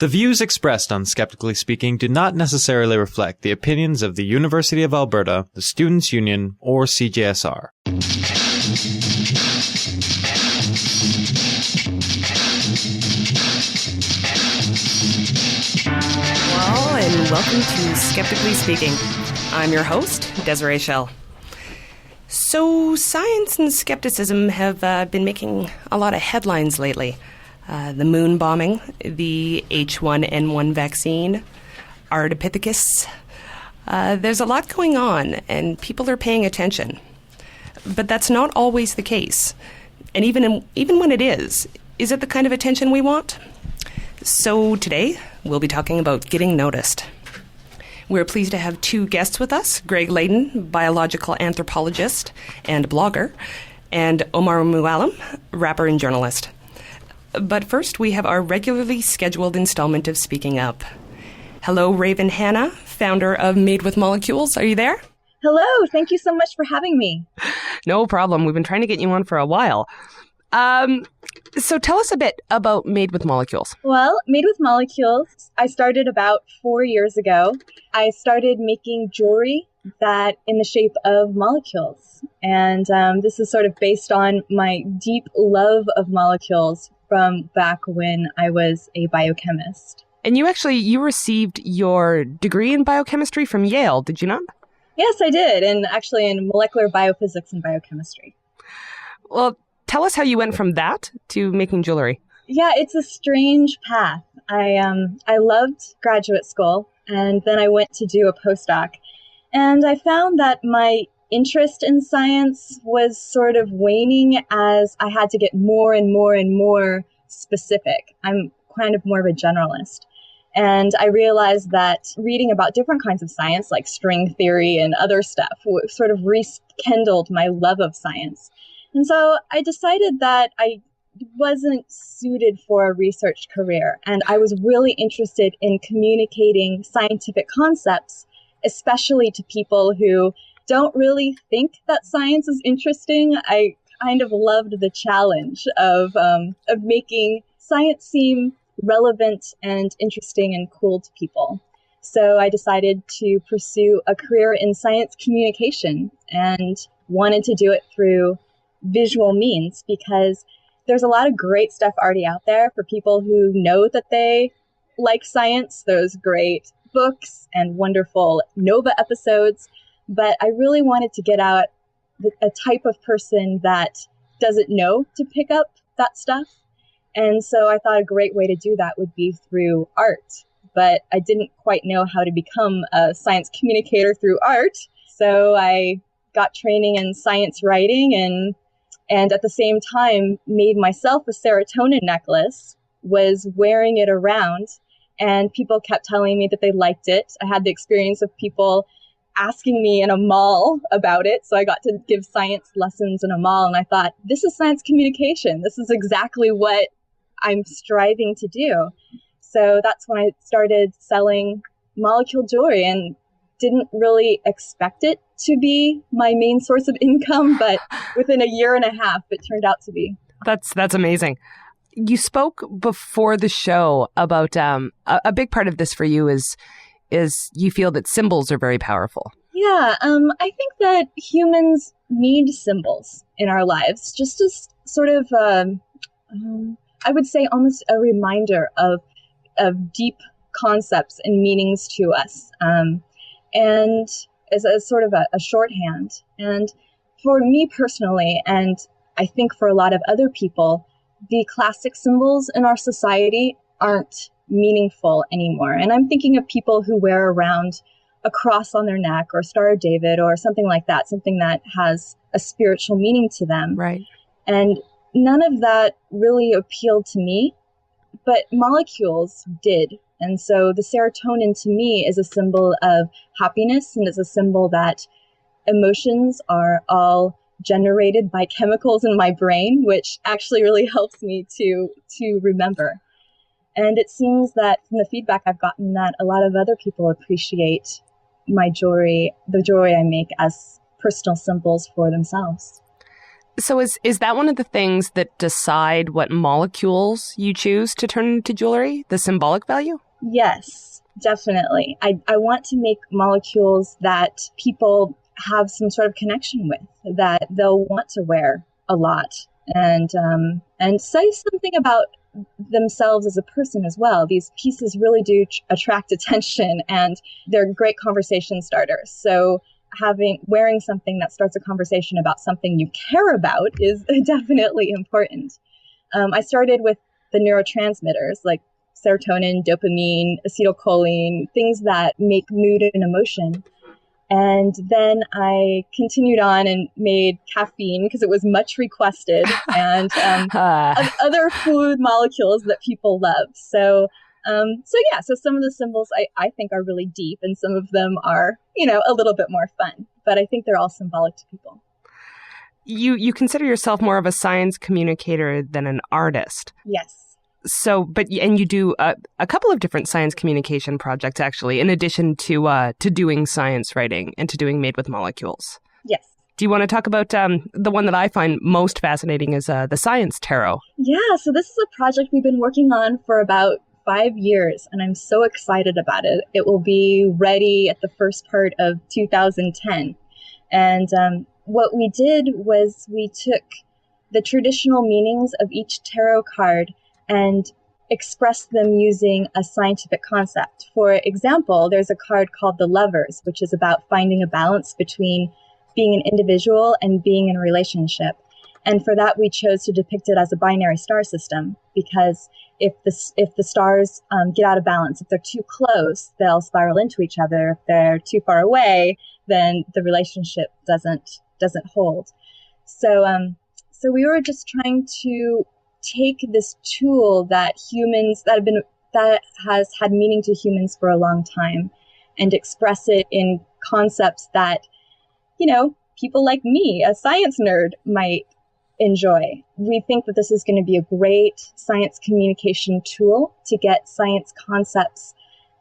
The views expressed on Skeptically Speaking do not necessarily reflect the opinions of the University of Alberta, the Students' Union, or CJSR. Well, and welcome to Skeptically Speaking. I'm your host, Desiree Schell. So, science and skepticism have been making a lot of headlines lately. The moon bombing, the H1N1 vaccine, Ardipithecus. There's a lot going on, and people are paying attention. But that's not always the case. And even when it is it the kind of attention we want? So today, we'll be talking about getting noticed. We're pleased to have two guests with us, Greg Laden, biological anthropologist and blogger, and Omar Mouallem, rapper and journalist. But first, we have our regularly scheduled installment of Speaking Up. Hello, Raven Hanna, founder of Made with Molecules. Are you there? Hello. Thank you so much for having me. No problem. We've been trying to get you on for a while. So tell us a bit about Made with Molecules. Well, Made with Molecules, I started about 4 years ago. I started making jewelry that in the shape of molecules. And this is sort of based on my deep love of molecules from back when I was a biochemist. And you received your degree in biochemistry from Yale, did you not? Yes, I did. And actually in molecular biophysics and biochemistry. Well, tell us how you went from that to making jewelry. Yeah, it's a strange path. I loved graduate school, and then I went to do a postdoc. And I found that my interest in science was sort of waning as I had to get more and more and more specific. I'm kind of more of a generalist. And I realized that reading about different kinds of science, like string theory and other stuff, sort of rekindled my love of science. And so I decided that I wasn't suited for a research career. And I was really interested in communicating scientific concepts, especially to people who don't really think that science is interesting. I kind of loved the challenge of making science seem relevant and interesting and cool to people. So I decided to pursue a career in science communication and wanted to do it through visual means because there's a lot of great stuff already out there for people who know that they like science, those great books and wonderful Nova episodes. But I really wanted to get out a type of person that doesn't know to pick up that stuff. And so I thought a great way to do that would be through art. But I didn't quite know how to become a science communicator through art. So I got training in science writing and at the same time made myself a serotonin necklace, was wearing it around, and people kept telling me that they liked it. I had the experience of people asking me in a mall about it. So I got to give science lessons in a mall, and I thought, this is science communication. This is exactly what I'm striving to do. So that's when I started selling molecule jewelry and didn't really expect it to be my main source of income, but within a year and a half, it turned out to be. That's amazing. You spoke before the show about a big part of this for you is you feel that symbols are very powerful. Yeah, I think that humans need symbols in our lives, just as sort of, I would say almost a reminder of deep concepts and meanings to us, and as a sort of a shorthand. And for me personally, and I think for a lot of other people, the classic symbols in our society aren't meaningful anymore. And I'm thinking of people who wear around a cross on their neck or a Star of David or something like that, something that has a spiritual meaning to them. Right. And none of that really appealed to me, but molecules did. And so the serotonin to me is a symbol of happiness, and it's a symbol that emotions are all generated by chemicals in my brain, which actually really helps me to remember. And it seems that from the feedback I've gotten that a lot of other people appreciate my jewelry, the jewelry I make, as personal symbols for themselves. So is that one of the things that decide what molecules you choose to turn into jewelry, the symbolic value? Yes, definitely. I want to make molecules that people have some sort of connection with, that they'll want to wear a lot and say something about themselves as a person as well. These pieces really do attract attention, and they're great conversation starters. So wearing something that starts a conversation about something you care about is definitely important. I started with the neurotransmitters like serotonin, dopamine, acetylcholine, things that make mood and emotion. And then I continued on and made caffeine because it was much requested, and other food molecules that people love. So some of the symbols I think are really deep, and some of them are, a little bit more fun. But I think they're all symbolic to people. You consider yourself more of a science communicator than an artist. Yes. So, and you do a couple of different science communication projects, actually, in addition to doing science writing and to doing Made with Molecules. Yes. Do you want to talk about the one that I find most fascinating is the Science Tarot? Yeah, so this is a project we've been working on for about 5 years, and I'm so excited about it. It will be ready at the first part of 2010. And what we did was we took the traditional meanings of each tarot card and express them using a scientific concept. For example, there's a card called the Lovers, which is about finding a balance between being an individual and being in a relationship. And for that, we chose to depict it as a binary star system, because if the stars get out of balance, if they're too close, they'll spiral into each other. If they're too far away, then the relationship doesn't hold. So we were just trying to take this tool that has had meaning to humans for a long time and express it in concepts that, people like me, a science nerd, might enjoy. We think that this is going to be a great science communication tool to get science concepts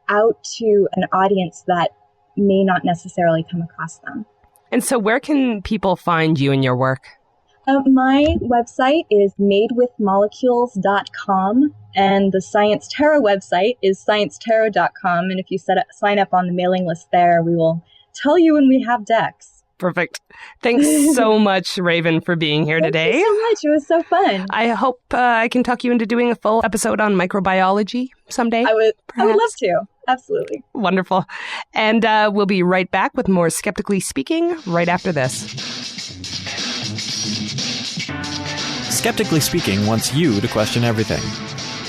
out to an audience that may not necessarily come across them. And so where can people find you and your work? My website is madewithmolecules.com, and the Science Tarot website is sciencetarot.com. And if you sign up on the mailing list there, we will tell you when we have decks. Perfect. Thanks so much, Raven, for being here today. Thank you so much. It was so fun. I hope I can talk you into doing a full episode on microbiology someday. I would love to. Absolutely. Wonderful. And we'll be right back with more Skeptically Speaking right after this. Skeptically Speaking wants you to question everything.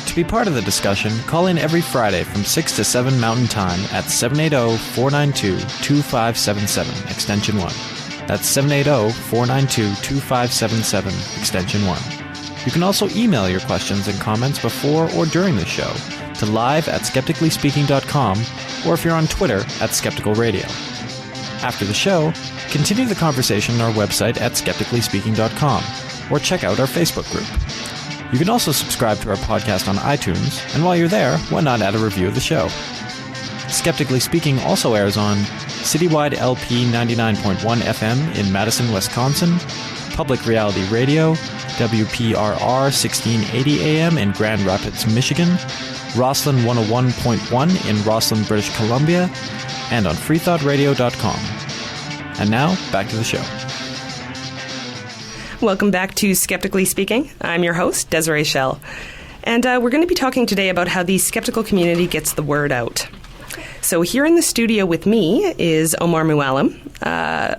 To be part of the discussion, call in every Friday from 6 to 7 Mountain Time at 780-492-2577, extension 1. That's 780-492-2577, extension 1. You can also email your questions and comments before or during the show to live@skepticallyspeaking.com, or if you're on Twitter, @skepticalradio. After the show, continue the conversation on our website at skepticallyspeaking.com, or check out our Facebook group. You can also subscribe to our podcast on iTunes, and while you're there, why not add a review of the show? Skeptically Speaking also airs on Citywide LP 99.1 FM in Madison, Wisconsin, Public Reality Radio, WPRR 1680 AM in Grand Rapids, Michigan, Roslyn 101.1 in Roslyn, British Columbia, and on freethoughtradio.com. And now, back to the show. Welcome back to Skeptically Speaking. I'm your host, Desiree Schell. And we're going to be talking today about how the skeptical community gets the word out. So here in the studio with me is Omar Mouallem.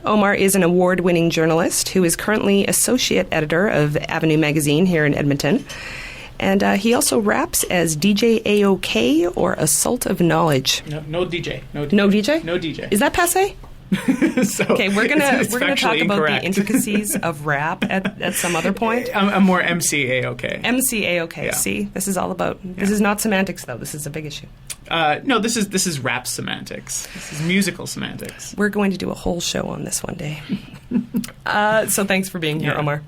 Omar is an award-winning journalist who is currently associate editor of Avenue Magazine here in Edmonton. And he also raps as DJ AOK or Assault of Knowledge. No DJ. No DJ? No DJ. Is that passé? So okay, we're gonna talk about incorrect. the intricacies of rap at some other point. I'm more MCAOK. MCAOK. Yeah. See, this is all about. This is not semantics, though. This is a big issue. No, this is rap semantics. This is musical semantics. We're going to do a whole show on this one day. So thanks for being here, Omar.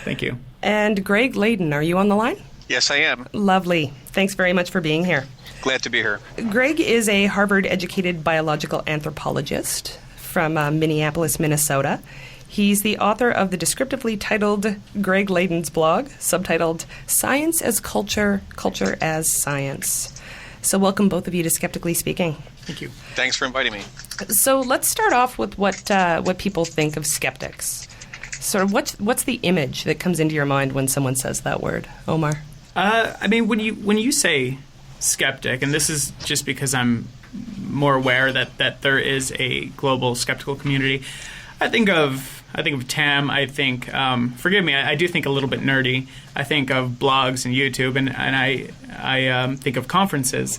Thank you. And Greg Laden, are you on the line? Yes, I am. Lovely. Thanks very much for being here. Glad to be here. Greg is a Harvard-educated biological anthropologist from Minneapolis, Minnesota. He's the author of the descriptively titled Greg Laden's blog, subtitled Science as Culture, Culture as Science. So welcome both of you to Skeptically Speaking. Thank you. Thanks for inviting me. So let's start off with what people think of skeptics. Sort of what's the image that comes into your mind when someone says that word, Omar? When you say skeptic, and this is just because I'm more aware that there is a global skeptical community, I think of TAM. I think, forgive me, I do think a little bit nerdy. I think of blogs and YouTube, and I think of conferences.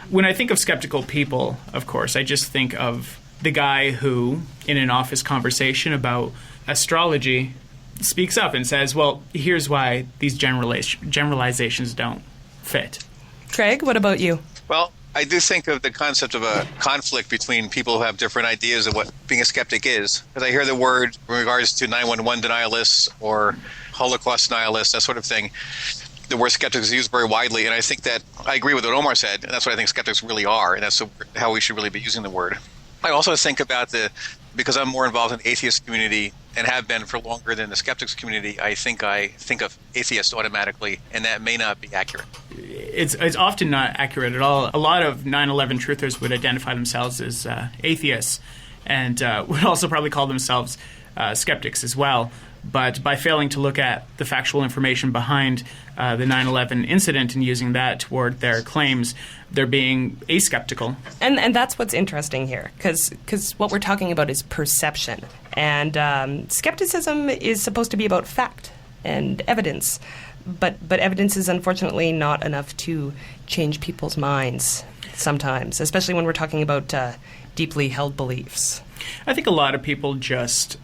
When I think of skeptical people, of course, I just think of the guy who, in an office conversation about astrology, speaks up and says, well, here's why these generalizations don't fit. Craig, what about you? Well, I do think of the concept of a conflict between people who have different ideas of what being a skeptic is. Because I hear the word in regards to 9/11 denialists or Holocaust denialists, that sort of thing. The word skeptic is used very widely, and I think that I agree with what Omar said, and that's what I think skeptics really are, and that's how we should really be using the word. I also think about because I'm more involved in the atheist community and have been for longer than the skeptics community, I think of atheists automatically, and that may not be accurate. It's often not accurate at all. A lot of 9/11 truthers would identify themselves as atheists and would also probably call themselves skeptics as well. But by failing to look at the factual information behind the 9/11 incident and using that toward their claims, they're being askeptical. And that's what's interesting here, because what we're talking about is perception. And skepticism is supposed to be about fact and evidence. But evidence is unfortunately not enough to change people's minds sometimes, especially when we're talking about deeply held beliefs. I think a lot of people just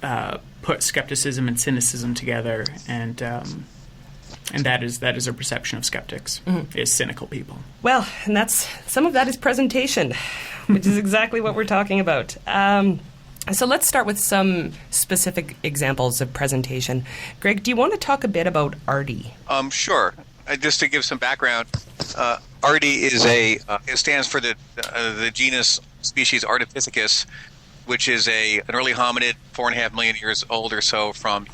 put skepticism and cynicism together, and that is their perception of skeptics, is cynical people. Well, and some of that is presentation, which is exactly what we're talking about. So let's start with some specific examples of presentation. Greg, do you want to talk a bit about ARDI? Sure. Just to give some background, ARDI is it stands for the genus species Ardipithecus, which is an early hominid, 4.5 million years old or so from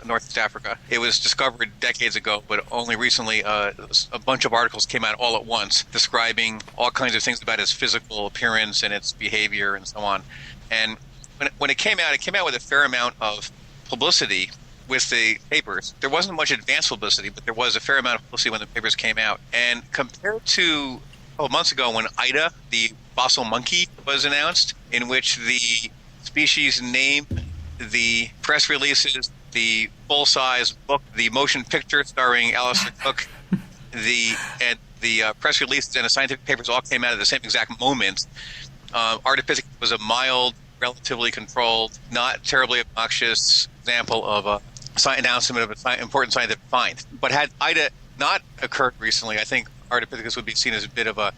Northeast Africa. It was discovered decades ago, but only recently a bunch of articles came out all at once describing all kinds of things about its physical appearance and its behavior and so on. And when it came out with a fair amount of publicity with the papers. There wasn't much advanced publicity, but there was a fair amount of publicity when the papers came out. And compared to a couple months ago when Ida, the fossil monkey, was announced, in which the species name, the press releases, the full-size book, the motion picture starring Alistair Cook, the press releases and the scientific papers all came out at the same exact moment. Ardipithecus was a mild, relatively controlled, not terribly obnoxious example of a announcement of an important scientific find. But had Ida not occurred recently, I think Ardipithecus would be seen as a bit of a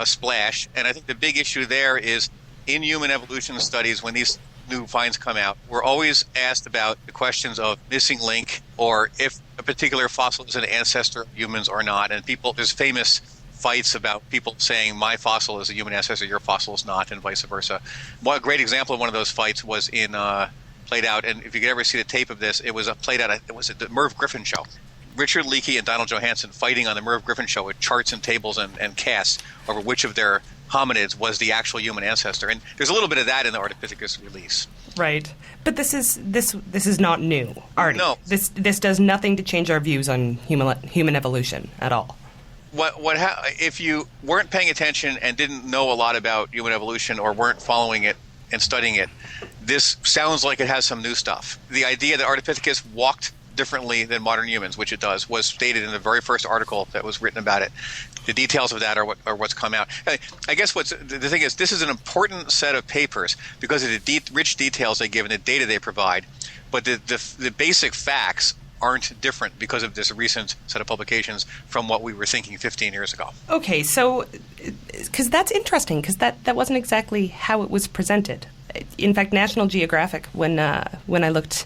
splash. And I think the big issue there is in human evolution studies, when these new finds come out, we're always asked about the questions of missing link or if a particular fossil is an ancestor of humans or not. And there's famous fights about people saying my fossil is a human ancestor, your fossil is not, and vice versa. One great example of one of those fights was played out, and if you could ever see the tape of this, it was played out. It was at the Merv Griffin show. Richard Leakey and Donald Johanson fighting on the Merv Griffin show with charts and tables and casts over which of their hominids was the actual human ancestor. And there's a little bit of that in the Ardipithecus release. Right. But this is not new, Artie. No. This does nothing to change our views on human evolution at all. If you weren't paying attention and didn't know a lot about human evolution or weren't following it and studying it, this sounds like it has some new stuff. The idea that Ardipithecus walked differently than modern humans, which it does, was stated in the very first article that was written about it. The details of that are what's come out. I guess the thing is, this is an important set of papers because of the rich details they give and the data they provide, but the basic facts aren't different because of this recent set of publications from what we were thinking 15 years ago. Okay, so because that's interesting, because that wasn't exactly how it was presented. In fact, National Geographic, when I looked,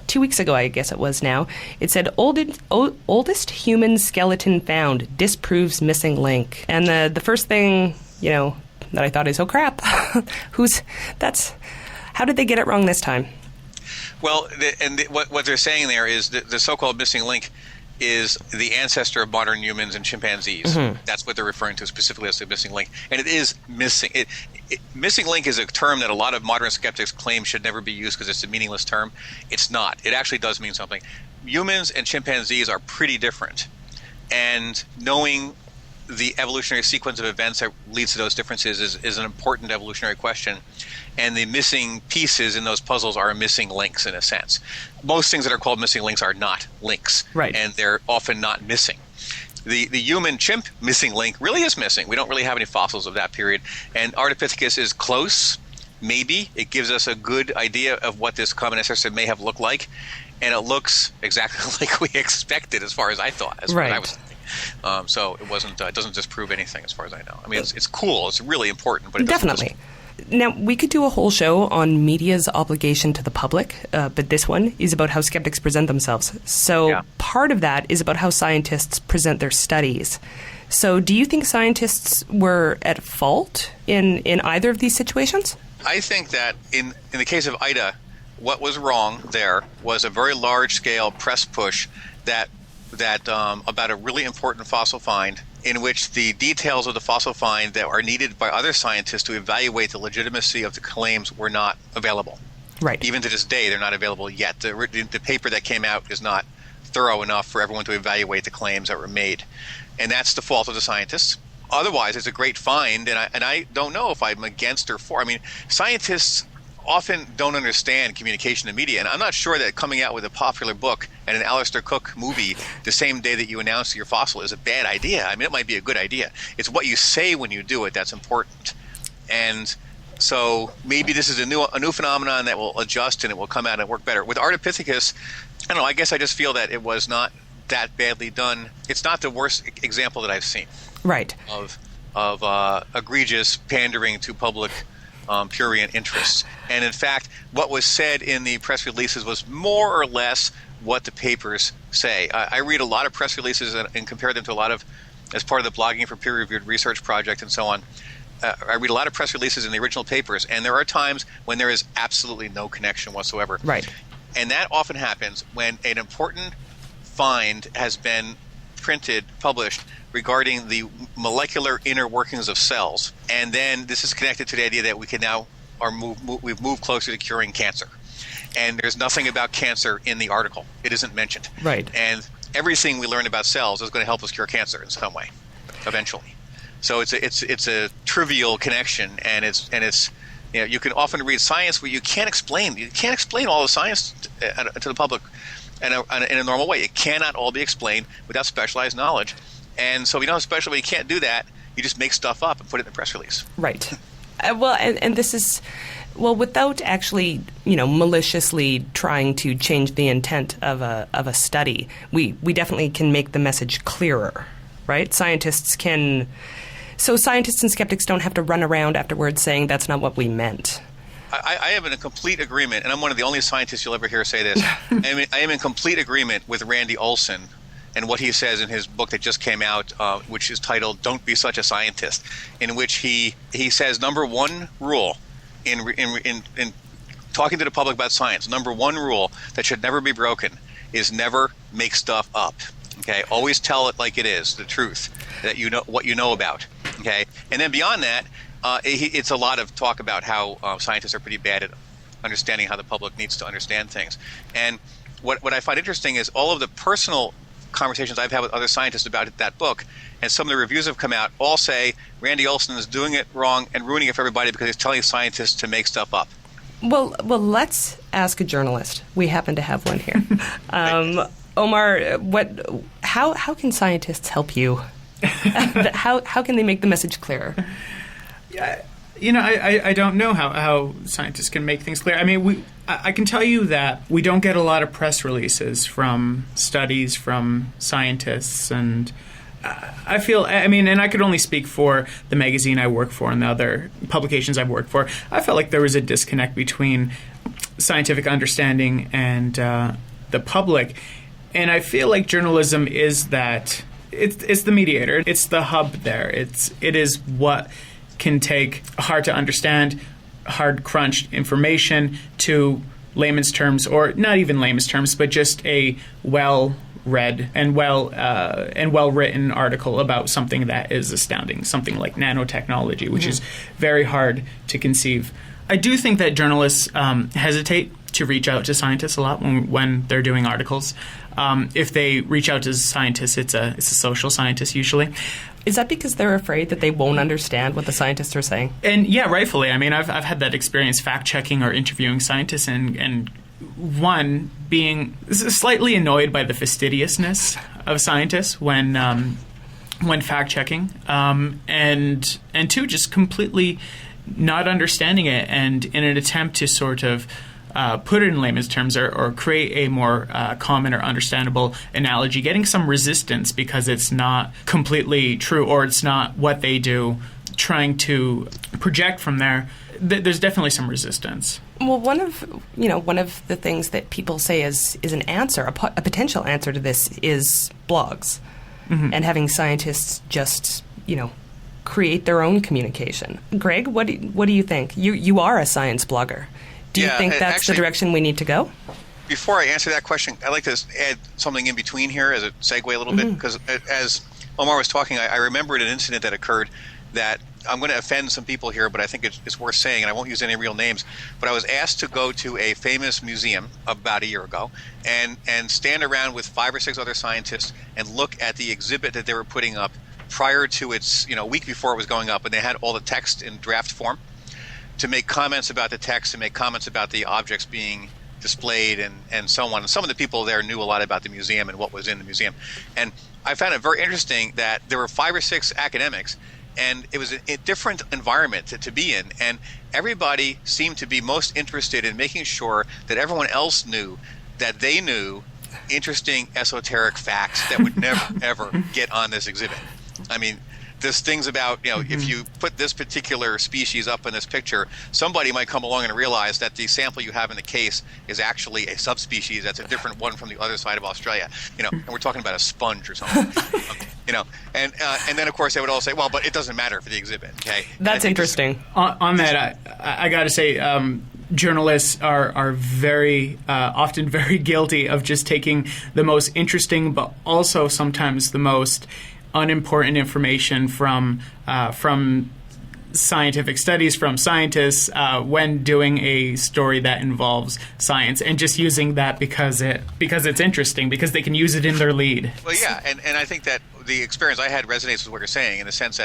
2 weeks ago, I guess it was now, it said oldest human skeleton found disproves missing link. And the first thing, that I thought is, oh crap, how did they get it wrong this time? Well, what they're saying there is that the so-called missing link is the ancestor of modern humans and chimpanzees. Mm-hmm. That's what they're referring to specifically as the missing link. And it is missing. Missing link is a term that a lot of modern skeptics claim should never be used because it's a meaningless term. It's not. It actually does mean something. Humans and chimpanzees are pretty different. And knowing the evolutionary sequence of events that leads to those differences is an important evolutionary question. And the missing pieces in those puzzles are missing links in a sense. Most things that are called missing links are not links. Right. And they're often not missing. The human-chimp missing link really is missing. We don't really have any fossils of that period. And Ardipithecus is close, maybe. It gives us a good idea of what this common ancestor may have looked like. And it looks exactly like we expected as far as I thought, as far as I was thinking. So it wasn't. It doesn't disprove anything as far as I know. I mean, it's cool. It's really important. But it Definitely. Now, we could do a whole show on media's obligation to the public, but this one is about how skeptics present themselves. So part of that is about how scientists present their studies. So do you think scientists were at fault in either of these situations? I think that in the case of Ida, what was wrong there was a very large-scale press push that about a really important fossil find, in which the details of the fossil find that are needed by other scientists to evaluate the legitimacy of the claims were not available. Right. Even to this day, they're not available yet. The paper that came out is not thorough enough for everyone to evaluate the claims that were made. And that's the fault of the scientists. Otherwise, it's a great find, and I don't know if I'm against or for. I mean, scientists often don't understand communication and media, and I'm not sure that coming out with a popular book and an Alistair Cook movie the same day that you announce your fossil is a bad idea. I mean, it might be a good idea. It's what you say when you do it that's important. And so maybe this is a new phenomenon that will adjust and it will come out and work better. With Ardipithecus, I don't know, I guess I just feel that it was not that badly done. It's not the worst example that I've seen. Right. Of egregious pandering to public prurient interests. And in fact, what was said in the press releases was more or less what the papers say. I read a lot of press releases and compare them to a lot of, as part of the Blogging for Peer-Reviewed Research Project and so on. I read a lot of press releases in the original papers, and there are times when there is absolutely no connection whatsoever. Right. And that often happens when an important find has been printed, published, regarding the molecular inner workings of cells. And then this is connected to the idea that we can now we've moved closer to curing cancer. And there's nothing about cancer in the article. It isn't mentioned. Right. And everything we learn about cells is going to help us cure cancer in some way, eventually. So it's a trivial connection, and it's you know, you can often read science where you can't explain all the science to the public in a normal way. It cannot all be explained without specialized knowledge. And so if you don't have special, you can't do that. You just make stuff up and put it in a press release. Right. And this is, without actually, maliciously trying to change the intent of a study, we definitely can make the message clearer, right? Scientists and skeptics don't have to run around afterwards saying that's not what we meant. I am in a complete agreement, and I'm one of the only scientists you'll ever hear say this. I am in complete agreement with Randy Olson and what he says in his book that just came out, which is titled "Don't Be Such a Scientist," in which he says number one rule in talking to the public about science, number one rule that should never be broken is never make stuff up. Okay, always tell it like it is, the truth, that you know what you know about. Okay, and then beyond that, it's a lot of talk about how scientists are pretty bad at understanding how the public needs to understand things. And what I find interesting is all of the personal conversations I've had with other scientists about that book, and some of the reviews have come out, all say Randy Olson is doing it wrong and ruining it for everybody because he's telling scientists to make stuff up. Well, let's ask a journalist. We happen to have one here. Omar, how can scientists help you? How can they make the message clearer? Yeah, I don't know how scientists can make things clear. I mean, I can tell you that we don't get a lot of press releases from studies from scientists, and I feel, and I could only speak for the magazine I work for and the other publications I've worked for. I felt like there was a disconnect between scientific understanding and the public, and I feel like journalism is that it's the mediator, it's the hub there. It is what can take hard to understand, hard crunched information to layman's terms, or not even layman's terms, but just a well-read and well-written article about something that is astounding, something like nanotechnology, which is very hard to conceive. I do think that journalists hesitate to reach out to scientists a lot when they're doing articles. If they reach out to scientists, it's a social scientist usually. Is that because they're afraid that they won't understand what the scientists are saying? And yeah, rightfully. I mean, I've had that experience fact-checking or interviewing scientists, and one, being slightly annoyed by the fastidiousness of scientists when fact-checking, and two, just completely not understanding it, and in an attempt to sort of put it in layman's terms or create a more common or understandable analogy, getting some resistance because it's not completely true or it's not what they do, trying to project from there. There's definitely some resistance. Well, one of the things that people say is an answer, a potential answer to this is blogs, and having scientists just, create their own communication. Greg, what do you think? You are a science blogger. Do you think that's actually the direction we need to go? Before I answer that question, I'd like to add something in between here as a segue a little bit, because as Omar was talking, I remembered an incident that occurred that I'm going to offend some people here, but I think it's worth saying, and I won't use any real names. But I was asked to go to a famous museum about a year ago and stand around with 5 or 6 other scientists and look at the exhibit that they were putting up prior to its, a week before it was going up, and they had all the text in draft form, to make comments about the text and make comments about the objects being displayed and so on. And some of the people there knew a lot about the museum and what was in the museum. And I found it very interesting that there were 5 or 6 academics, and it was a different environment to be in. And everybody seemed to be most interested in making sure that everyone else knew that they knew interesting esoteric facts that would never, ever get on this exhibit. I mean, there's things about, if you put this particular species up in this picture, somebody might come along and realize that the sample you have in the case is actually a subspecies that's a different one from the other side of Australia, and we're talking about a sponge or something, and then of course they would all say, well, but it doesn't matter for the exhibit, okay? That's interesting. On that, I got to say, journalists are very often very guilty of just taking the most interesting, but also sometimes the most unimportant information from scientific studies, from scientists, when doing a story that involves science, and just using that because it's interesting, because they can use it in their lead. Well, yeah, and I think that the experience I had resonates with what you're saying, in the sense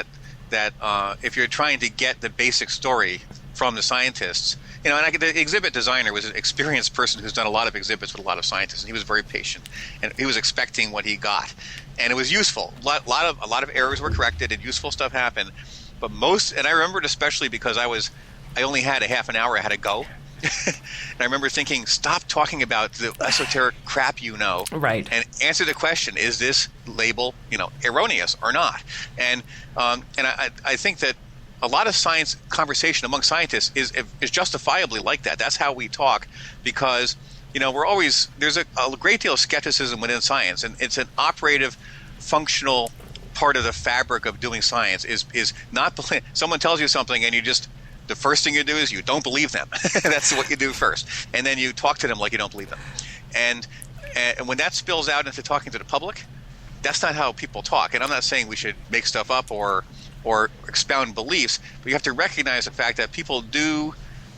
that if you're trying to get the basic story from the scientists, and the exhibit designer was an experienced person who's done a lot of exhibits with a lot of scientists, and he was very patient, and he was expecting what he got, and it was useful. A lot of errors were corrected, and useful stuff happened. But and I remembered especially because I only had a half an hour I had to go, and I remember thinking, stop talking about the esoteric crap right, and answer the question: is this label erroneous or not? And I think that a lot of science conversation among scientists is justifiably like that. That's how we talk, because there's a great deal of skepticism within science, and it's an operative, functional part of the fabric of doing science. Is not someone tells you something and the first thing you do is you don't believe them. That's what you do first, and then you talk to them like you don't believe them, and when that spills out into talking to the public, that's not how people talk. And I'm not saying we should make stuff up or expound beliefs, but you have to recognize the fact that people do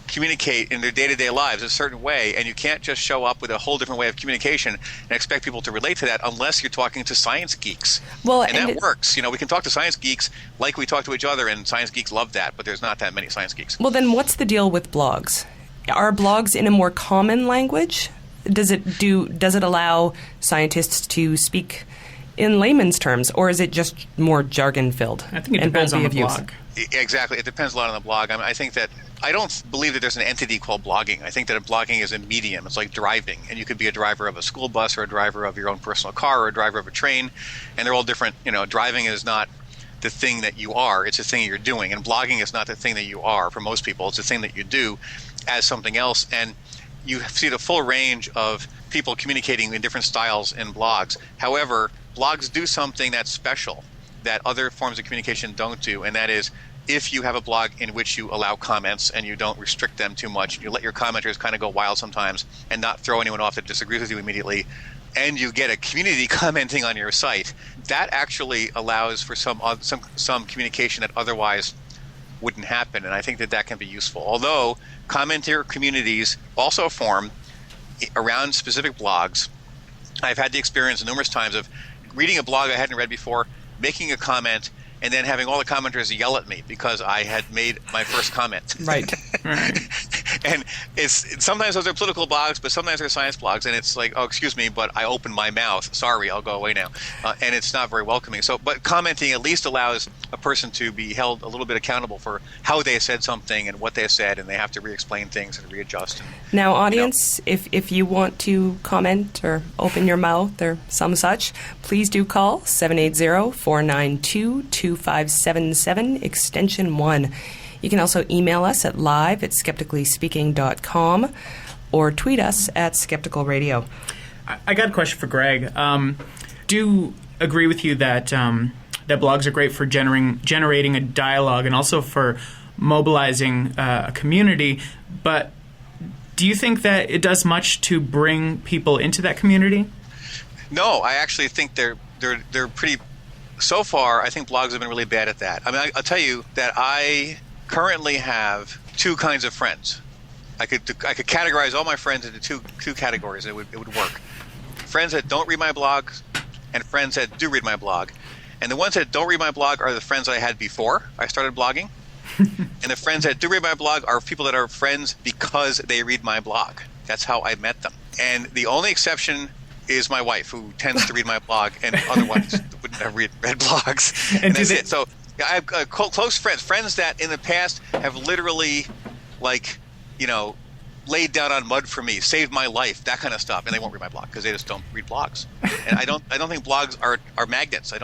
communicate in their day-to-day lives a certain way, and you can't just show up with a whole different way of communication and expect people to relate to that unless you're talking to science geeks. Well, and that works. We can talk to science geeks like we talk to each other, and science geeks love that, but there's not that many science geeks. Well, then what's the deal with blogs? Are blogs in a more common language? Does it allow scientists to speak in layman's terms, or is it just more jargon-filled? I think it depends on the blog. Exactly. It depends a lot on the blog. I think that I don't believe that there's an entity called blogging. I think that blogging is a medium. It's like driving, and you could be a driver of a school bus or a driver of your own personal car or a driver of a train, and they're all different. Driving is not the thing that you are. It's the thing you're doing, and blogging is not the thing that you are for most people. It's the thing that you do as something else, and you see the full range of people communicating in different styles in blogs. However, blogs do something that's special that other forms of communication don't do, and that is if you have a blog in which you allow comments and you don't restrict them too much, you let your commenters kind of go wild sometimes and not throw anyone off that disagrees with you immediately, and you get a community commenting on your site, that actually allows for some communication that otherwise wouldn't happen, and I think that can be useful. Although commenter communities also form around specific blogs, I've had the experience numerous times of reading a blog I hadn't read before, making a comment, and then having all the commenters yell at me because I had made my first comment. Right. And it's sometimes those are political blogs, but sometimes they're science blogs, and it's like, oh, excuse me, but I opened my mouth. Sorry, I'll go away now. And it's not very welcoming. But commenting at least allows a person to be held a little bit accountable for how they said something and what they said, and they have to re-explain things and readjust. Now, audience, if you want to comment or open your mouth or some such, please do call 780-492-2577, extension 1. You can also email us at live@skepticallyspeaking.com or tweet us at Skeptical Radio. I got a question for Greg. Do agree with you that that blogs are great for generating a dialogue and also for mobilizing a community, but do you think that it does much to bring people into that community? No, I actually think they're pretty. So far, I think blogs have been really bad at that. I mean, I'll tell you that I currently have two kinds of friends. I could categorize all my friends into two categories. It would work. Friends that don't read my blog, and friends that do read my blog. And the ones that don't read my blog are the friends I had before I started blogging. And the friends that do read my blog are people that are friends because they read my blog. That's how I met them. And the only exception is my wife, who tends to read my blog, and otherwise wouldn't have read blogs. And that's it. So I have close friends that in the past have literally, laid down on mud for me, saved my life, that kind of stuff, and they won't read my blog because they just don't read blogs. And I don't think blogs are magnets. I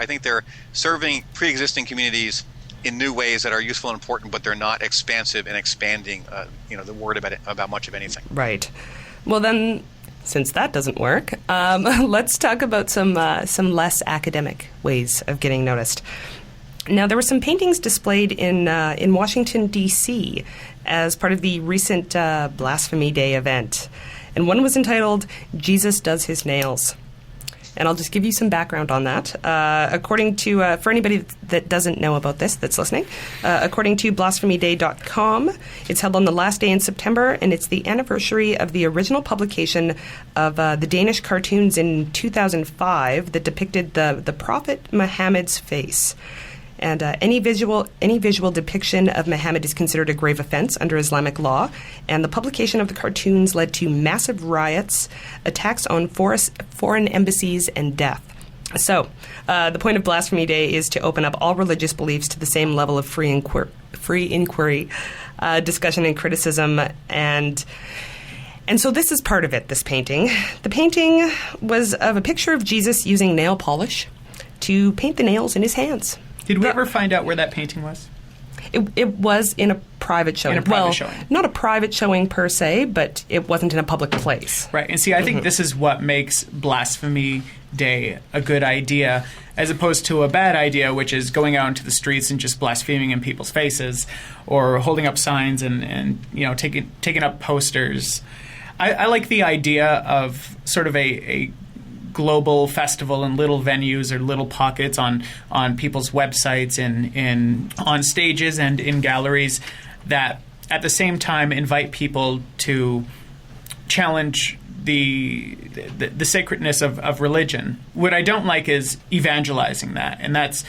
think they're serving pre-existing communities in new ways that are useful and important, but they're not expansive and expanding, the word about much of anything. Right. Well, then, since that doesn't work, let's talk about some less academic ways of getting noticed. Now, there were some paintings displayed in Washington, D.C. as part of the recent Blasphemy Day event, and one was entitled "Jesus Does His Nails." And I'll just give you some background on that. According to, for anybody that doesn't know about this that's listening, according to blasphemyday.com, it's held on the last day in September, and it's the anniversary of the original publication of the Danish cartoons in 2005 that depicted the Prophet Muhammad's face. And any visual depiction of Muhammad is considered a grave offense under Islamic law. And the publication of the cartoons led to massive riots, attacks on foreign embassies, and death. So the point of Blasphemy Day is to open up all religious beliefs to the same level of free inquiry, discussion, and criticism. And so this is part of it, this painting. The painting was of a picture of Jesus using nail polish to paint the nails in his hands. Did we ever find out where that painting was? It was in a private showing. Showing. Not a private showing per se, but it wasn't in a public place. Right. And see, I think this is what makes Blasphemy Day a good idea, as opposed to a bad idea, which is going out into the streets and just blaspheming in people's faces, or holding up signs and taking up posters. I like the idea of sort of a global festival in little venues or little pockets on people's websites and on stages and in galleries that at the same time invite people to challenge the sacredness of religion. What I don't like is evangelizing that, and that's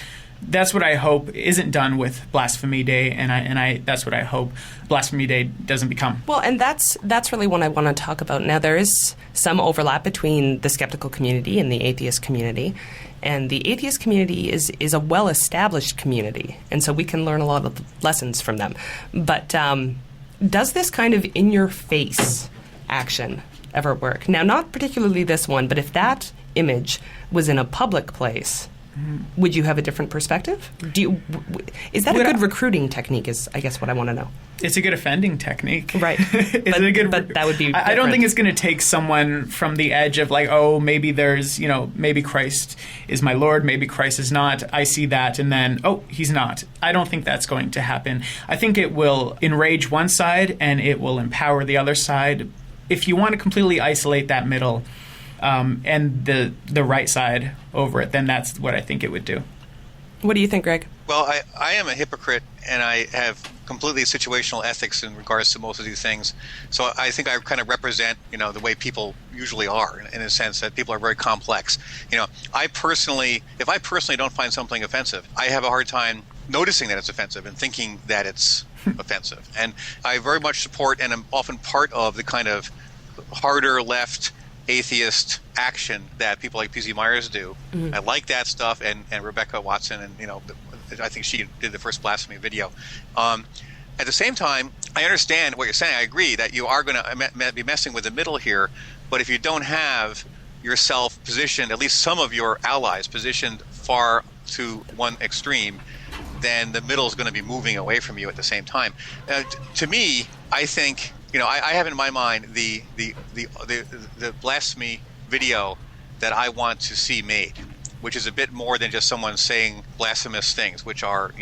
what I hope isn't done with Blasphemy Day, and that's what I hope Blasphemy Day doesn't become. Well, and that's really what I want to talk about. Now, there is some overlap between the skeptical community and the atheist community, and the atheist community is a well-established community, and so we can learn a lot of lessons from them. But does this kind of in-your-face action ever work? Now, not particularly this one, but if that image was in a public place, would you have a different perspective? Is that a good recruiting technique is, I guess, what I want to know. It's a good offending technique. Right. But that would be I don't think it's going to take someone from the edge of like, oh, maybe there's, maybe Christ is my Lord, maybe Christ is not. I see that, and then, oh, he's not. I don't think that's going to happen. I think it will enrage one side, and it will empower the other side. If you want to completely isolate that middle and the right side over it, then that's what I think it would do. What do you think, Greg? Well, I am a hypocrite, and I have completely situational ethics in regards to most of these things. So I think I kind of represent, the way people usually are, in a sense that people are very complex. If I personally don't find something offensive, I have a hard time noticing that it's offensive and thinking that it's offensive. And I very much support and am often part of the kind of harder left atheist action that people like P.Z. Myers do. I like that stuff, and Rebecca Watson, and I think she did the first blasphemy video. At the same time, I understand what you're saying. I agree that you are going to be messing with the middle here, but if you don't have yourself positioned, at least some of your allies positioned far to one extreme, then the middle is going to be moving away from you at the same time. To me, I think I have in my mind the blasphemy video that I want to see made, which is a bit more than just someone saying blasphemous things, which are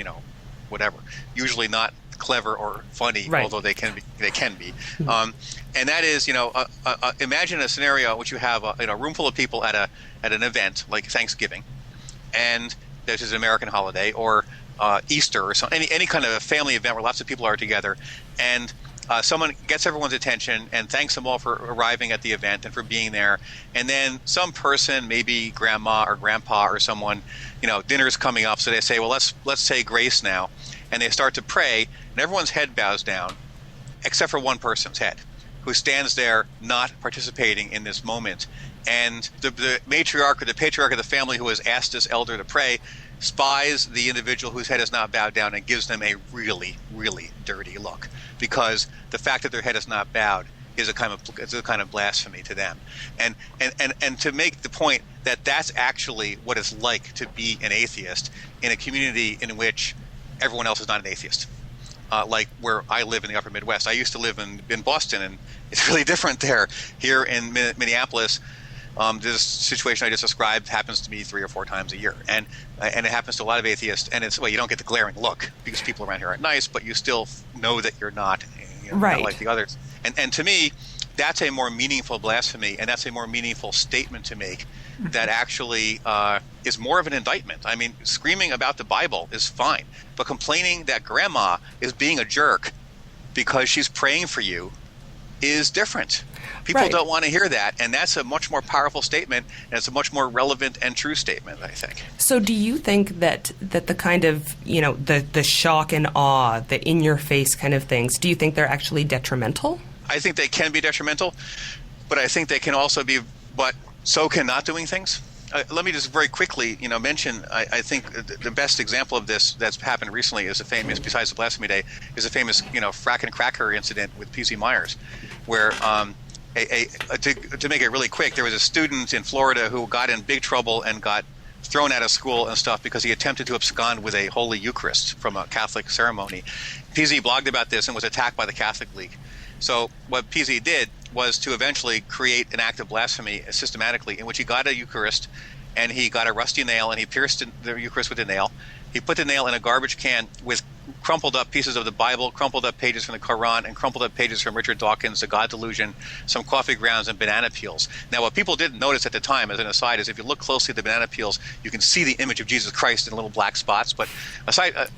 whatever, usually not clever or funny, right, although they can be. And that is, imagine a scenario in which you have a room full of people at an event like Thanksgiving, and this is an American holiday, or Easter, or any kind of a family event where lots of people are together, and someone gets everyone's attention and thanks them all for arriving at the event and for being there. And then some person, maybe grandma or grandpa or someone, dinner's coming up, so they say, well, let's say grace now. And they start to pray, and everyone's head bows down, except for one person's head, who stands there not participating in this moment. And the matriarch or the patriarch of the family who has asked this elder to pray spies the individual whose head is not bowed down and gives them a really, really dirty look, because the fact that their head is not bowed is a kind of blasphemy to them. And to make the point that that's actually what it's like to be an atheist in a community in which everyone else is not an atheist. Like where I live in the upper Midwest. I used to live in Boston, and it's really different there. Here in Minneapolis, this situation I just described happens to me 3 or 4 times a year, and it happens to a lot of atheists. And it's, well, you don't get the glaring look because people around here are nice, but you still know that you're not, right, not like the others. And to me, that's a more meaningful blasphemy, and that's a more meaningful statement to make that actually is more of an indictment. I mean, screaming about the Bible is fine, but complaining that grandma is being a jerk because she's praying for you is different. People don't want to hear that, and that's a much more powerful statement, and it's a much more relevant and true statement, I think. So do you think that the kind of, the shock and awe, the in-your-face kind of things, do you think they're actually detrimental? I think they can be detrimental, but I think they can also be, but so can not doing things. Let me just very quickly, mention, I think the best example of this that's happened recently is a famous, besides the Blasphemy Day, is a famous, frack and cracker incident with P.Z. Myers, where, to make it really quick, there was a student in Florida who got in big trouble and got thrown out of school and stuff because he attempted to abscond with a Holy Eucharist from a Catholic ceremony. P.Z. blogged about this and was attacked by the Catholic League. So what P.Z. did was to eventually create an act of blasphemy systematically, in which he got a Eucharist and he got a rusty nail and he pierced the Eucharist with a nail. He put the nail in a garbage can with crumpled up pieces of the Bible, crumpled up pages from the Quran, and crumpled up pages from Richard Dawkins' The God Delusion, some coffee grounds, and banana peels. Now, what people didn't notice at the time, as an aside, is if you look closely at the banana peels, you can see the image of Jesus Christ in little black spots. But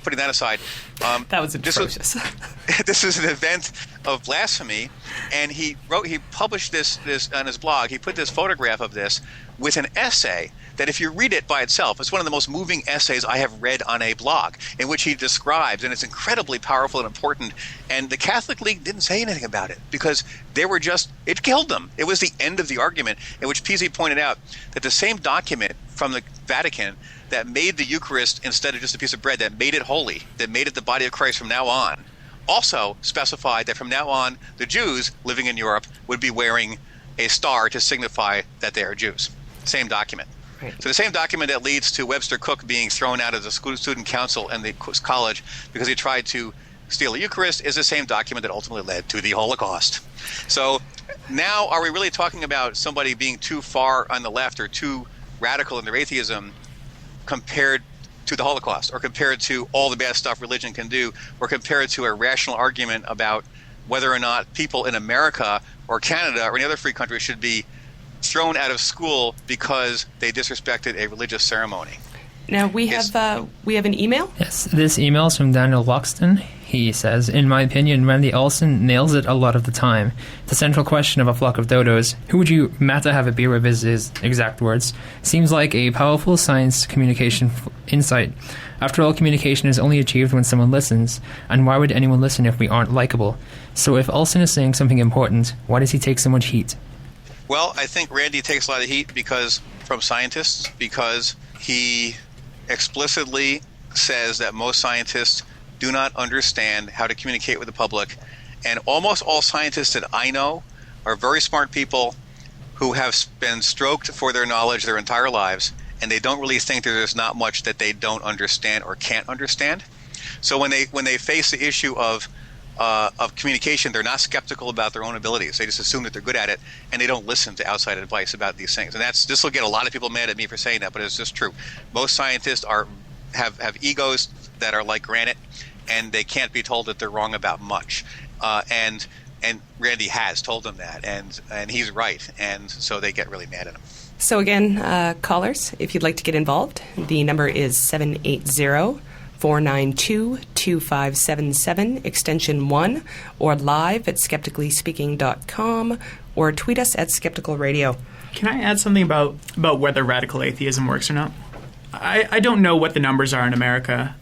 putting that aside, that was atrocious. This is an event of blasphemy, and he published this on his blog. He put this photograph of this with an essay that, if you read it by itself, it's one of the most moving essays I have read on a blog, in which he describes, and it's incredibly powerful and important, and the Catholic League didn't say anything about it because it killed them. It was the end of the argument, in which PZ pointed out that the same document from the Vatican that made the Eucharist, instead of just a piece of bread, that made it holy, that made it the body of Christ from now on, also specified that from now on the Jews living in Europe would be wearing a star to signify that they are Jews. Same document. Right. So the same document that leads to Webster Cook being thrown out of the student council in the college because he tried to steal a Eucharist is the same document that ultimately led to the Holocaust. So now are we really talking about somebody being too far on the left or too radical in their atheism compared to the Holocaust, or compared to all the bad stuff religion can do, or compared to a rational argument about whether or not people in America or Canada or any other free country should be thrown out of school because they disrespected a religious ceremony? Now we have an email. Yes, this email is from Daniel Loxton. He says, in my opinion, Randy Olson nails it a lot of the time. The central question of a flock of dodos, who would you Matt to have a beer with, is his exact words, seems like a powerful science communication insight. After all, communication is only achieved when someone listens, and why would anyone listen if we aren't likable? So if Olson is saying something important, why does he take so much heat? Well, I think Randy takes a lot of heat from scientists because he explicitly says that most scientists do not understand how to communicate with the public. And almost all scientists that I know are very smart people who have been stroked for their knowledge their entire lives, and they don't really think that there's not much that they don't understand or can't understand. So when they face the issue of communication, they're not skeptical about their own abilities. They just assume that they're good at it, and they don't listen to outside advice about these things. And this will get a lot of people mad at me for saying that, but it's just true. Most scientists have egos that are like granite, and they can't be told that they're wrong about much. And Randy has told them that, and he's right, and so they get really mad at him. So again, callers, if you'd like to get involved, the number is 780-492-2577, extension 1, or live at skepticallyspeaking.com, or tweet us at Skeptical Radio. Can I add something about whether radical atheism works or not? I don't know what the numbers are in America.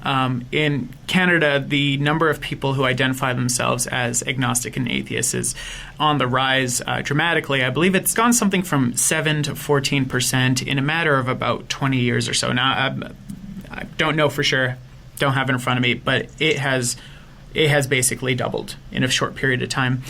In Canada, the number of people who identify themselves as agnostic and atheists is on the rise dramatically. I believe it's gone something from 7 to 14% in a matter of about 20 years or so. Now, I don't know for sure, don't have it in front of me, but it has basically doubled in a short period of time.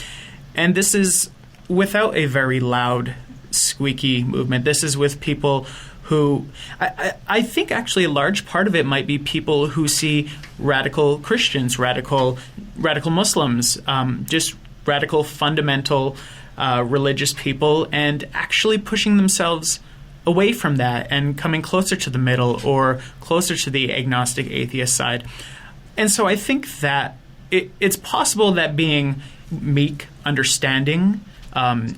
And this is without a very loud, squeaky movement. This is with people who I think actually a large part of it might be people who see radical Christians, radical Muslims, just radical fundamental religious people, and actually pushing themselves away from that and coming closer to the middle or closer to the agnostic atheist side. And so I think that it's possible that being meek, understanding,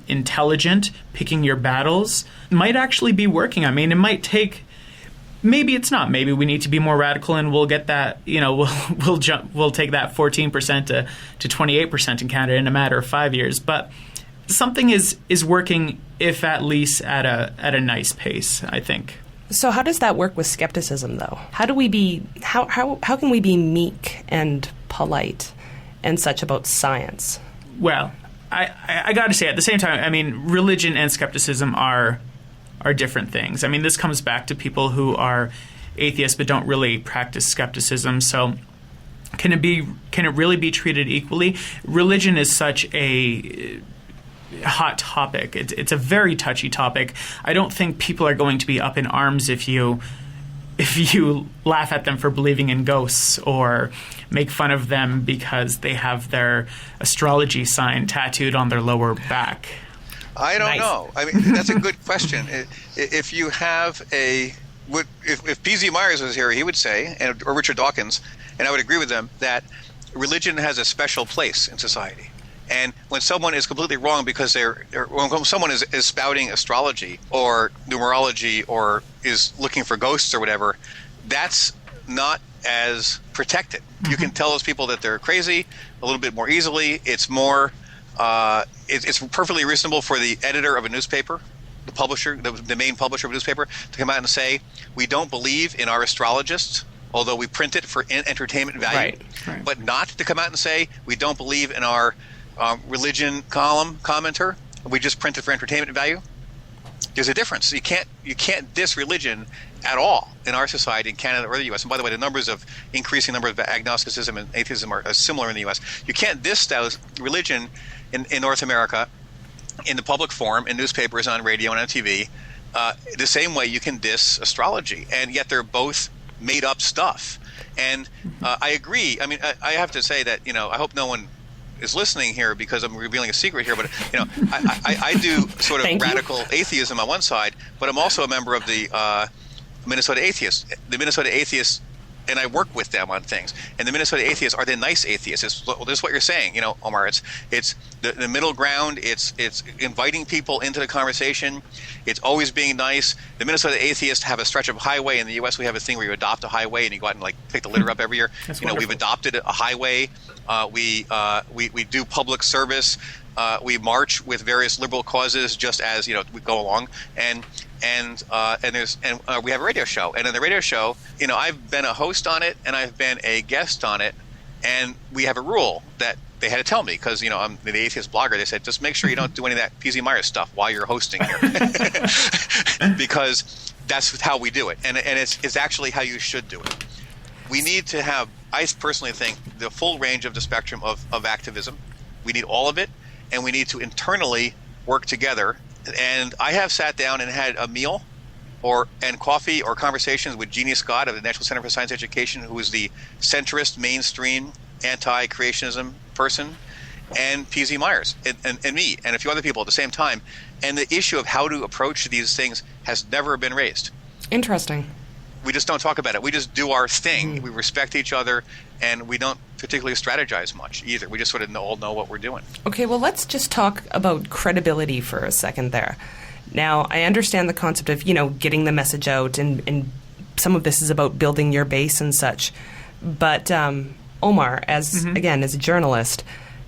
intelligent, picking your battles might actually be working. I mean, it might take. Maybe it's not. Maybe we need to be more radical, and we'll get that. We'll take that 14% to 28% in Canada in a matter of 5 years. But something is working, if at least at a nice pace, I think. So how does that work with skepticism, though? How can we be meek and polite and such about science? Well, I got to say, at the same time, I mean, religion and skepticism are different things. I mean, this comes back to people who are atheists but don't really practice skepticism. So can it really be treated equally? Religion is such a hot topic. It's a very touchy topic. I don't think people are going to be up in arms if you laugh at them for believing in ghosts or make fun of them because they have their astrology sign tattooed on their lower back. I don't know. I mean, that's a good question. If you have if P.Z. Myers was here, he would say, or Richard Dawkins, and I would agree with them, that religion has a special place in society. And when someone is completely wrong because when someone is spouting astrology or numerology or is looking for ghosts or whatever, that's not as protected. Mm-hmm. You can tell those people that they're crazy a little bit more easily. It's more, it's perfectly reasonable for the editor of a newspaper, the publisher, the main publisher of a newspaper, to come out and say, we don't believe in our astrologists, although we print it for entertainment value, right. But not to come out and say, we don't believe in our religion commenter, we just print it for entertainment value. There's a difference. You can't diss religion at all in our society, in Canada or the U.S. And by the way, the increasing numbers of agnosticism and atheism are similar in the U.S. You can't diss religion in North America in the public forum, in newspapers, on radio, and on TV, the same way you can diss astrology, and yet they're both made up stuff. And I agree. I mean, I have to say that, I hope no one is listening here because I'm revealing a secret here, but I do sort of radical atheism on one side, but I'm also a member of the Minnesota Atheists. The Minnesota Atheists, and I work with them on things. And the Minnesota Atheists are the nice atheists. This is what you're saying, Omar. It's the middle ground. It's inviting people into the conversation. It's always being nice. The Minnesota Atheists have a stretch of highway. In the U.S., we have a thing where you adopt a highway and you go out and pick the litter up every year. We've adopted a highway. We do public service. We march with various liberal causes, just as we go along, and we have a radio show. And in the radio show, I've been a host on it and I've been a guest on it, and we have a rule that they had to tell me because I'm the atheist blogger. They said just make sure you don't do any of that P.Z. Myers stuff while you're hosting here, because that's how we do it, and it's actually how you should do it. We need to have, I personally think, the full range of the spectrum of activism. We need all of it, and we need to internally work together. And I have sat down and had a meal and coffee or conversations with Jeannie Scott of the National Center for Science Education, who is the centrist, mainstream, anti-creationism person, and P.Z. Myers, and me, and a few other people at the same time. And the issue of how to approach these things has never been raised. Interesting. We just don't talk about it. We just do our thing. We respect each other, and we don't particularly strategize much either. We just sort of all know what we're doing. Okay, well, let's just talk about credibility for a second there. Now, I understand the concept of, getting the message out, and some of this is about building your base and such. But Omar, again, as a journalist,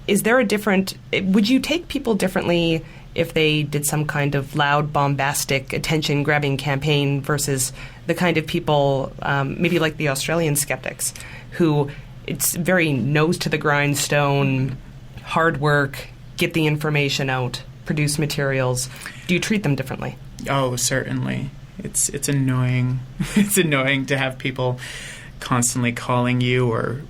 is there would you take people differently if they did some kind of loud, bombastic, attention-grabbing campaign versus the kind of people, maybe like the Australian skeptics, who it's very nose to the grindstone, hard work, get the information out, produce materials. Do you treat them differently? Oh, certainly. It's annoying. It's annoying to have people constantly calling you or,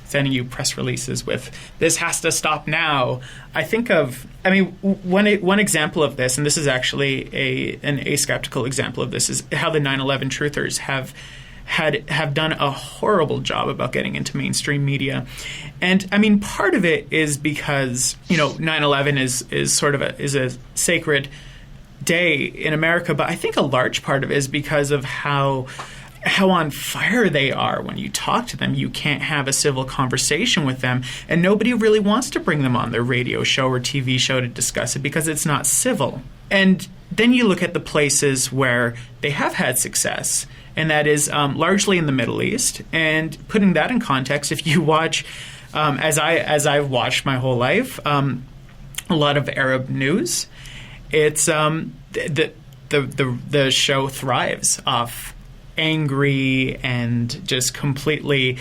sending you press releases with, this has to stop now. One example of this, and this is actually an askeptical example of this, is how the 9/11 truthers have done a horrible job about getting into mainstream media. And part of it is because 9/11 is sort of a sacred day in America, but I think a large part of it is because of how on fire they are when you talk to them. You can't have a civil conversation with them, and nobody really wants to bring them on their radio show or TV show to discuss it because it's not civil. And then you look at the places where they have had success, and that is largely in the Middle East. And putting that in context, if you watch, as I've watched my whole life, a lot of Arab news, it's the show thrives off angry and just completely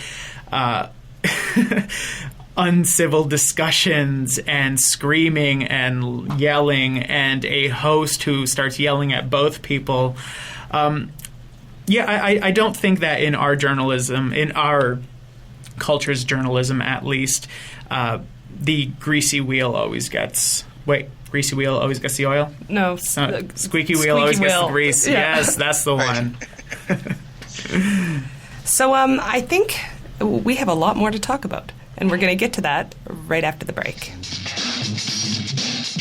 uncivil discussions and screaming and yelling, and a host who starts yelling at both people. I don't think that in our journalism, in our culture's journalism at least, the greasy wheel always gets... Greasy wheel always gets the oil? No. Squeaky wheel always gets the grease. Yeah. Yes, that's the one. So I think we have a lot more to talk about, and we're going to get to that right after the break.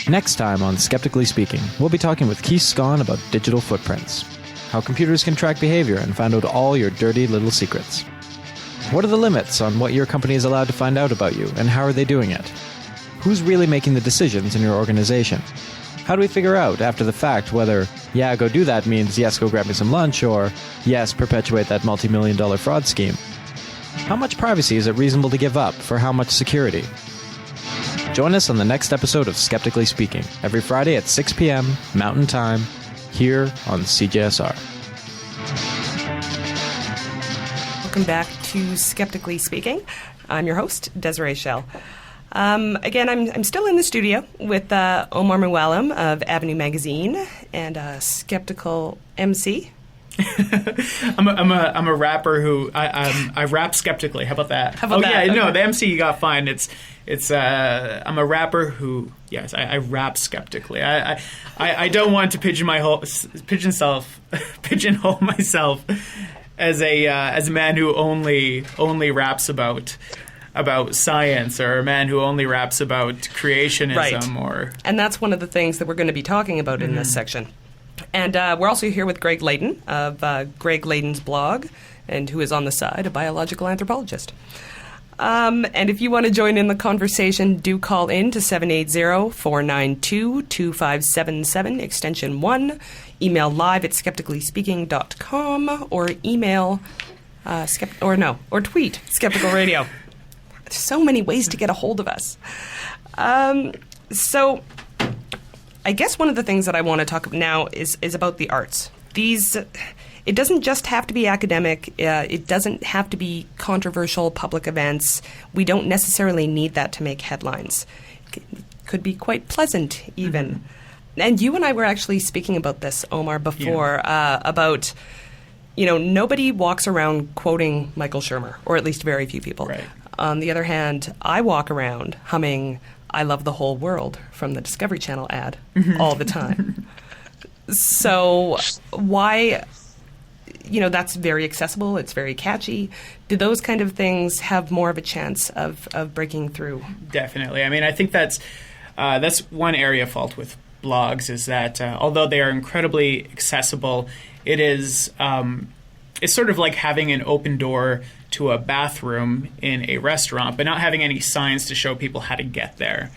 Next time on Skeptically Speaking, we'll be talking with Keith Scon about digital footprints, how computers can track behavior and find out all your dirty little secrets. What are the limits on what your company is allowed to find out about you, and how are they doing it? Who's really making the decisions in your organization? How do we figure out after the fact whether, yeah, go do that means yes, go grab me some lunch, or yes, perpetuate that multi-million-dollar fraud scheme? How much privacy is it reasonable to give up for how much security? Join us on the next episode of Skeptically Speaking, every Friday at 6 p.m. Mountain Time, here on CJSR. Welcome back to Skeptically Speaking. I'm your host, Desiree Schell. Again, I'm still in the studio with Omar Mouallem of Avenue Magazine and Skeptical MC. I'm a rapper who I rap skeptically. How about that? How about that? Yeah, no, Okay. the MC you got fine. It's I'm a rapper who, yes, I rap skeptically. I don't want to pigeonhole myself as a man who only raps about science, or a man who only raps about creationism, Right. And that's one of the things that we're going to be talking about in this section. And we're also here with Greg Laden of Greg Laden's blog, and who is on the side a biological anthropologist. And if you want to join in the conversation, do call in to 780-492-2577, extension 1. Email live at skepticallyspeaking.com, or email, or tweet Skeptical Radio. There's so many ways to get a hold of us. So I guess one of the things that I want to talk about now is about the arts. It doesn't just have to be academic. It doesn't have to be controversial public events. We don't necessarily need that to make headlines. It could be quite pleasant, even. Mm-hmm. And you and I were actually speaking about this, Omar, before, about, nobody walks around quoting Michael Shermer, or at least very few people. Right. On the other hand, I walk around humming "I Love the Whole World" from the Discovery Channel ad all the time. So why, that's very accessible, it's very catchy. Do those kind of things have more of a chance of breaking through? Definitely. I mean, I think that's one area of fault with blogs, is that although they are incredibly accessible, it is it's sort of like having an open door to a bathroom in a restaurant, but not having any signs to show people how to get there.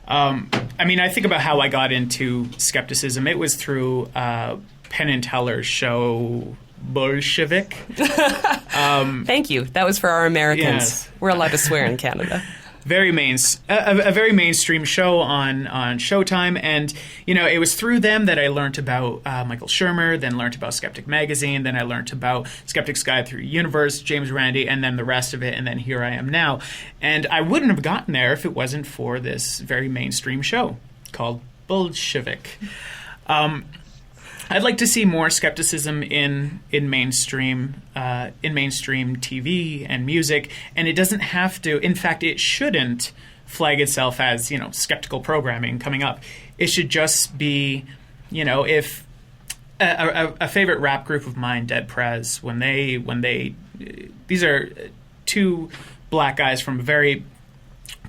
I mean, I think about how I got into skepticism. It was through Penn and Teller's show Bolshevik. Thank you. That was for our Americans. Yes. We're allowed to swear in Canada. A very mainstream show on Showtime, and it was through them that I learned about Michael Shermer, then learned about Skeptic Magazine, then I learned about Skeptic's Guide Through the Universe, James Randi, and then the rest of it, and then here I am now. And I wouldn't have gotten there if it wasn't for this very mainstream show called Bolshevik. I'd like to see more skepticism in mainstream TV and music, and it doesn't have to. In fact, it shouldn't flag itself as skeptical programming coming up. It should just be, if a favorite rap group of mine, Dead Prez, when they these are two black guys from a very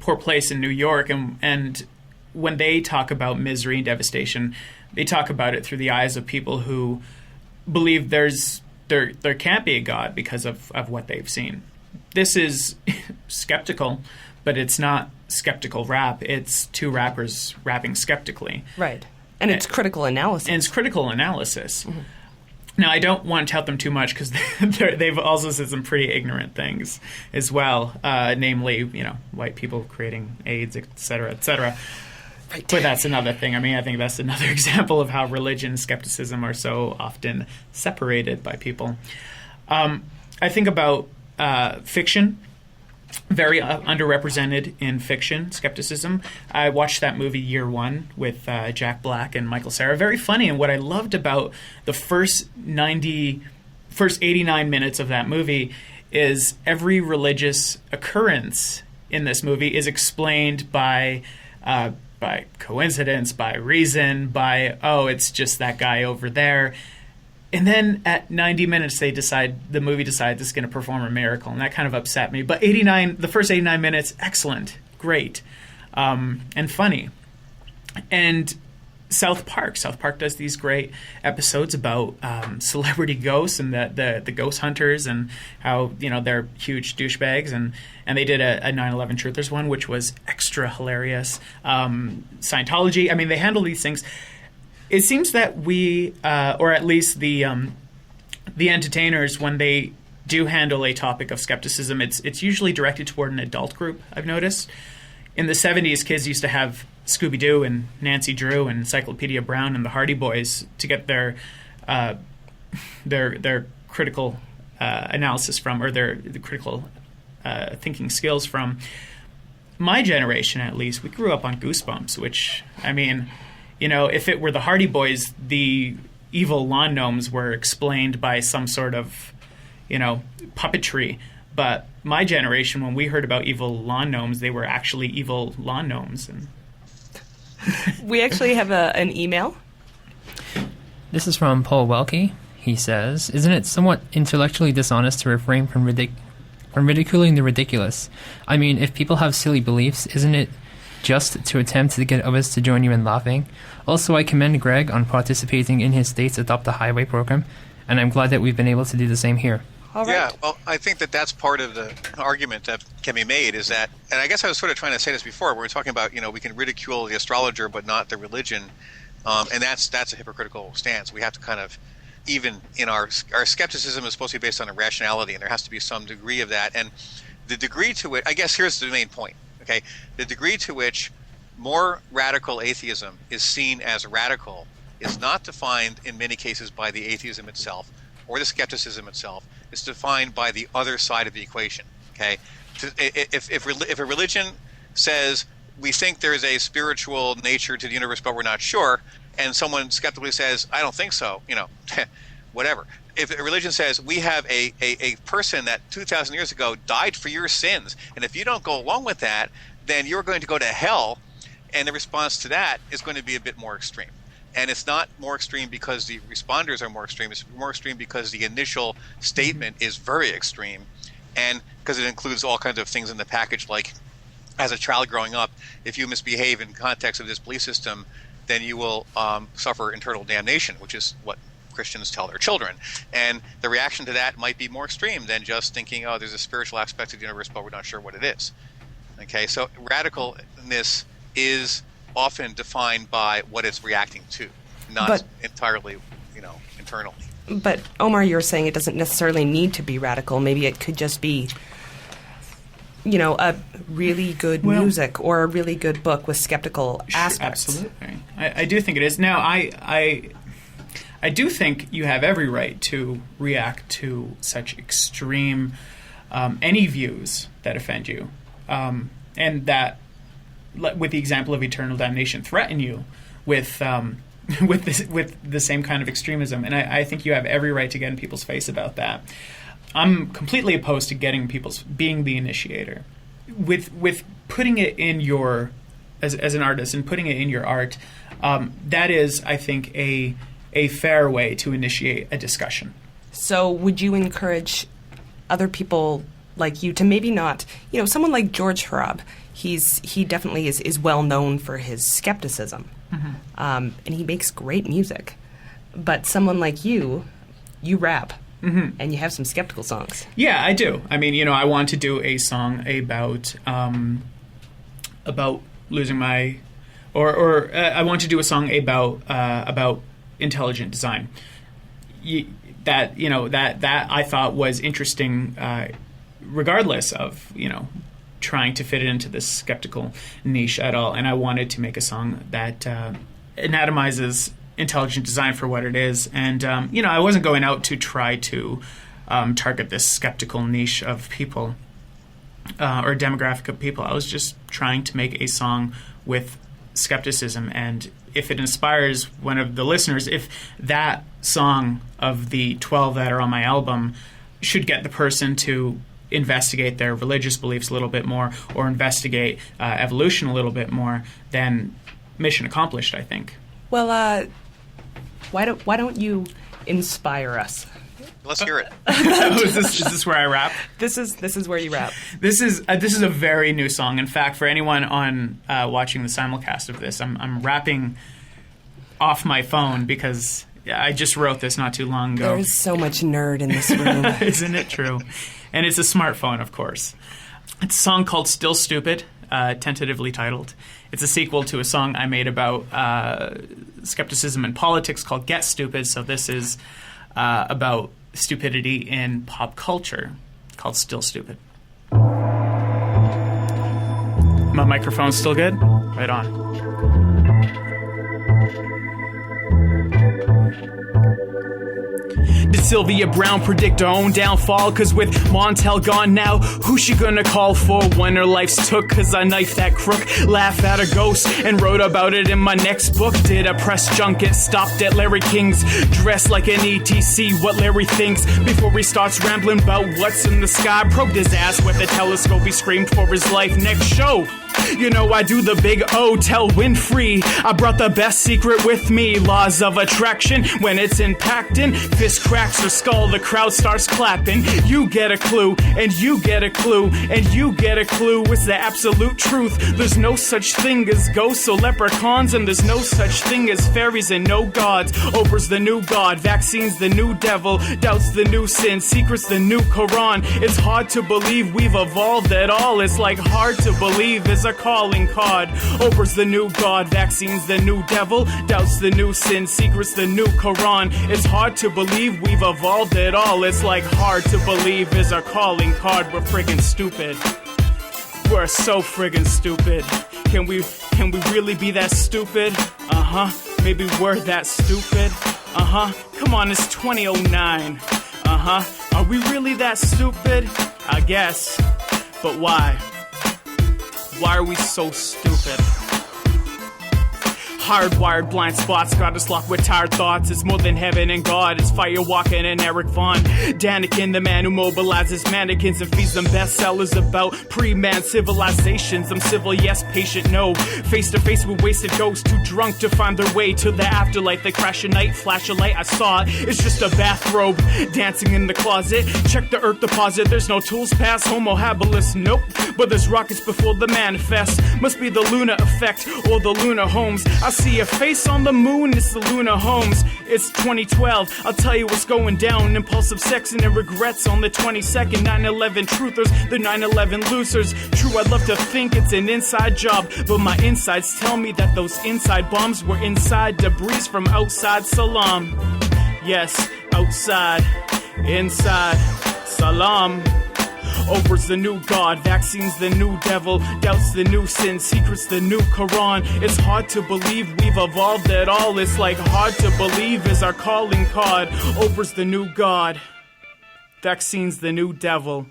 poor place in New York, and when they talk about misery and devastation, they talk about it through the eyes of people who believe there can't be a God because of what they've seen. This is skeptical, but it's not skeptical rap. It's two rappers rapping skeptically. Right. And it's critical analysis. Mm-hmm. Now, I don't want to tout them too much because they've also said some pretty ignorant things as well, namely, white people creating AIDS, et cetera, et cetera. Right. But that's another thing. I mean, I think that's another example of how religion and skepticism are so often separated by people. I think about fiction, very underrepresented in fiction, skepticism. I watched that movie Year One with Jack Black and Michael Cera. Very funny, and what I loved about the first 89 minutes of that movie is every religious occurrence in this movie is explained by coincidence, by reason, by, it's just that guy over there. And then at 90 minutes, the movie decides it's going to perform a miracle, and that kind of upset me. But the first 89 minutes, excellent, great, and funny. And South Park does these great episodes about celebrity ghosts and the ghost hunters, and how they're huge douchebags, and they did a 9/11 truthers one, which was extra hilarious. Scientology, I mean, they handle these things. It seems that we, or at least the entertainers, when they do handle a topic of skepticism, it's usually directed toward an adult group, I've noticed. In the 70s, kids used to have Scooby-Doo and Nancy Drew and Encyclopedia Brown and the Hardy Boys to get their critical analysis from, or their critical thinking skills from. My generation, at least, we grew up on Goosebumps, which, I mean, if it were the Hardy Boys, the evil lawn gnomes were explained by some sort of, puppetry. But my generation, when we heard about evil lawn gnomes, they were actually evil lawn gnomes. And we actually have an email. This is from Paul Welke. He says, "Isn't it somewhat intellectually dishonest to refrain from ridiculing the ridiculous? I mean, if people have silly beliefs, isn't it just to attempt to get others to join you in laughing? Also, I commend Greg on participating in his state's Adopt the Highway program, and I'm glad that we've been able to do the same here." All right. Yeah, well, I think that's part of the argument that can be made is that, and I guess I was sort of trying to say this before, we were talking about, we can ridicule the astrologer but not the religion, and that's a hypocritical stance. We have to kind of, even in our skepticism is supposed to be based on a rationality, and there has to be some degree of that. And the degree to which, I guess here's the main point, okay? The degree to which more radical atheism is seen as radical is not defined in many cases by the atheism itself or the skepticism itself. It's defined by the other side of the equation, okay? If a religion says, we think there is a spiritual nature to the universe, but we're not sure, and someone skeptically says, I don't think so, whatever. If a religion says, we have a person that 2,000 years ago died for your sins, and if you don't go along with that, then you're going to go to hell, and the response to that is going to be a bit more extreme. And it's not more extreme because the responders are more extreme. It's more extreme because the initial statement is very extreme, and because it includes all kinds of things in the package, like as a child growing up, if you misbehave in context of this belief system, then you will suffer eternal damnation, which is what Christians tell their children. And the reaction to that might be more extreme than just thinking, oh, there's a spiritual aspect of the universe, but we're not sure what it is. Okay, so radicalness is often defined by what it's reacting to, not entirely, internally. But Omar, you're saying it doesn't necessarily need to be radical. Maybe it could just be, a really good music or a really good book with skeptical aspects. Absolutely, I do think it is. Now, I do think you have every right to react to such extreme any views that offend you, and that, with the example of eternal damnation, threaten you with the same kind of extremism. And I think you have every right to get in people's face about that. I'm completely opposed to being the initiator. With putting it in your, as an artist, and putting it in your art, that is, I think, a fair way to initiate a discussion. So would you encourage other people like you to maybe not, someone like George Harab, he definitely is well known for his skepticism, and he makes great music. But someone like you rap, and you have some skeptical songs. Yeah, I do. I mean, I want to do a song about losing my, or I want to do a song about intelligent design. That I thought was interesting, regardless of trying to fit it into this skeptical niche at all. And I wanted to make a song that anatomizes intelligent design for what it is. And, I wasn't going out to try to target this skeptical niche of people or demographic of people. I was just trying to make a song with skepticism. And if it inspires one of the listeners, if that song of the 12 that are on my album should get the person to investigate their religious beliefs a little bit more, or investigate evolution a little bit more, then mission accomplished, I think. Well, why don't you inspire us? Let's hear it. Is this where I rap? This is where you rap. This is a very new song. In fact, for anyone on watching the simulcast of this, I'm rapping off my phone because I just wrote this not too long ago. There's so much nerd in this room. Isn't it true? And it's a smartphone, of course. It's a song called Still Stupid, tentatively titled. It's a sequel to a song I made about skepticism in politics called Get Stupid. So this is about stupidity in pop culture, called Still Stupid. My microphone's still good? Right on. Sylvia Brown predict her own downfall, cause with Montel gone now, who's she gonna call for when her life's took? Cause I knifed that crook, laugh at a ghost, and wrote about it in my next book. Did a press junket, stopped at Larry King's, dressed like an ETC, what Larry thinks, before he starts rambling about what's in the sky. Probed his ass with a telescope, he screamed for his life. Next show, you know I do the big O, tell Winfrey I brought the best secret with me. Laws of attraction, when it's impacting, fist cracks her skull, the crowd starts clapping. You get a clue, and you get a clue, and you get a clue. It's the absolute truth. There's no such thing as ghosts or leprechauns, and there's no such thing as fairies and no gods. Oprah's the new god, vaccines the new devil, doubts the new sin, secrets the new Quran. It's hard to believe we've evolved at all. It's like hard to believe is a calling card. Oprah's the new god, vaccines the new devil, doubts the new sin, secrets the new Quran. It's hard to believe we've evolved at all. It's like hard to believe is our calling card. We're friggin' stupid. We're so friggin' stupid. Can we really be that stupid? Maybe we're that stupid. Come on, it's 2009. Are we really that stupid? I guess. But why? Why are we so stupid? Hardwired blind spots got us locked with tired thoughts. It's more than heaven and God. It's Fire Walking and Eric Von Daniken, the man who mobilizes mannequins and feeds them bestsellers about pre-man civilizations. I'm civil, yes, patient, no. Face to face with wasted ghosts, too drunk to find their way to the afterlife. They crash a night, flash a light, I saw it. It's just a bathrobe dancing in the closet. Check the earth deposit, there's no tools past Homo habilis, nope. But there's rockets before the manifest. Must be the lunar effect or the lunar homes. I see a face on the moon, it's the lunar homes. It's 2012, I'll tell you what's going down. Impulsive sexing and regrets on the 22nd. 9/11 truthers, the 9/11 losers. True, I'd love to think it's an inside job, but my insides tell me that those inside bombs were inside debris from outside Salam. Yes, outside, inside, Salam. Oprah's the new god, vaccines the new devil, doubts the new sin, secrets the new Quran. It's hard to believe we've evolved at all. It's like hard to believe is our calling card. Oprah's the new god, vaccines the new devil,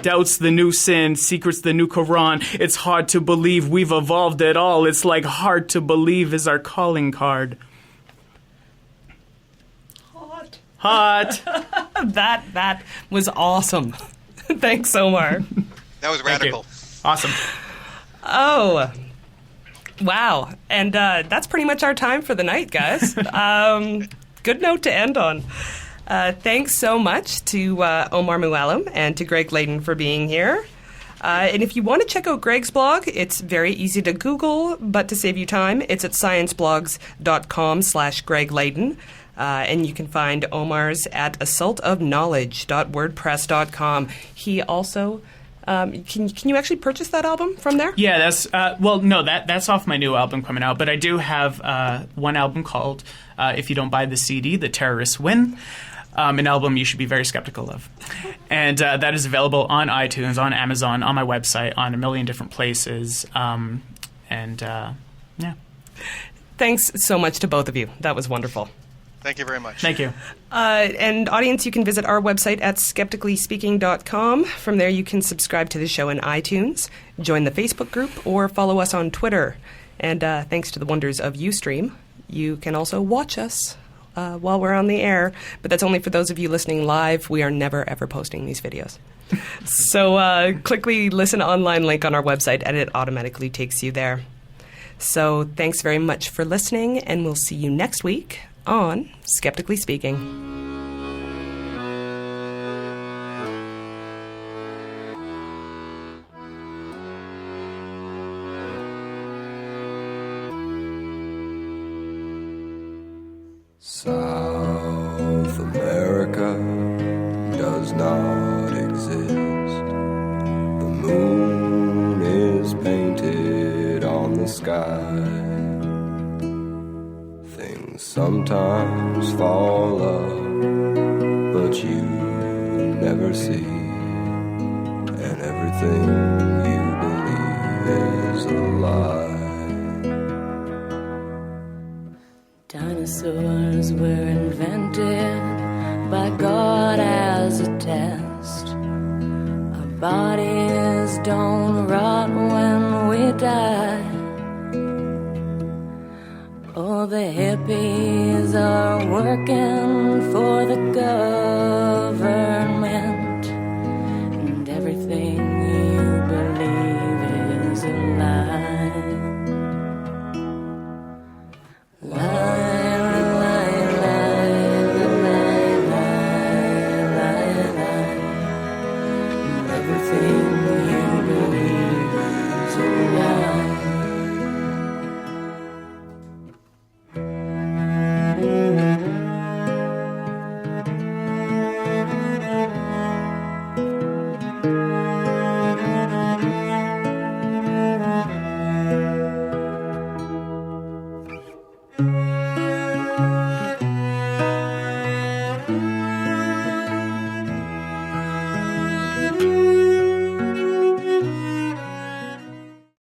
doubts the new sin, secrets the new Quran. It's hard to believe we've evolved at all. It's like hard to believe is our calling card. Hot. That was awesome. Thanks, Omar. That was radical. Awesome. Oh, wow. And that's pretty much our time for the night, guys. Good note to end on. Thanks so much to Omar Mouallem and to Greg Laden for being here. And if you want to check out Greg's blog, it's very easy to Google, but to save you time, it's at scienceblogs.com/Greg Laden. And you can find Omar's at assaultofknowledge.wordpress.com. He also, can you actually purchase that album from there? Yeah, that's off my new album coming out. But I do have one album called If You Don't Buy the CD, The Terrorists Win. An album you should be very skeptical of. And that is available on iTunes, on Amazon, on my website, on a million different places. Yeah. Thanks so much to both of you. That was wonderful. Thank you very much. Thank you. And audience, you can visit our website at skepticallyspeaking.com. From there, you can subscribe to the show in iTunes, join the Facebook group, or follow us on Twitter. And thanks to the wonders of Ustream, you can also watch us while we're on the air. But that's only for those of you listening live. We are never, ever posting these videos. So click the Listen Online link on our website, and it automatically takes you there. So thanks very much for listening, and we'll see you next week on Skeptically Speaking. South America does not exist. The moon is painted on the sky. Sometimes fall up, but you never see, and everything you believe is a lie. Dinosaurs were invented by God as a test. Our bodies don't rot when we die. Oh, the hippies are working for the government.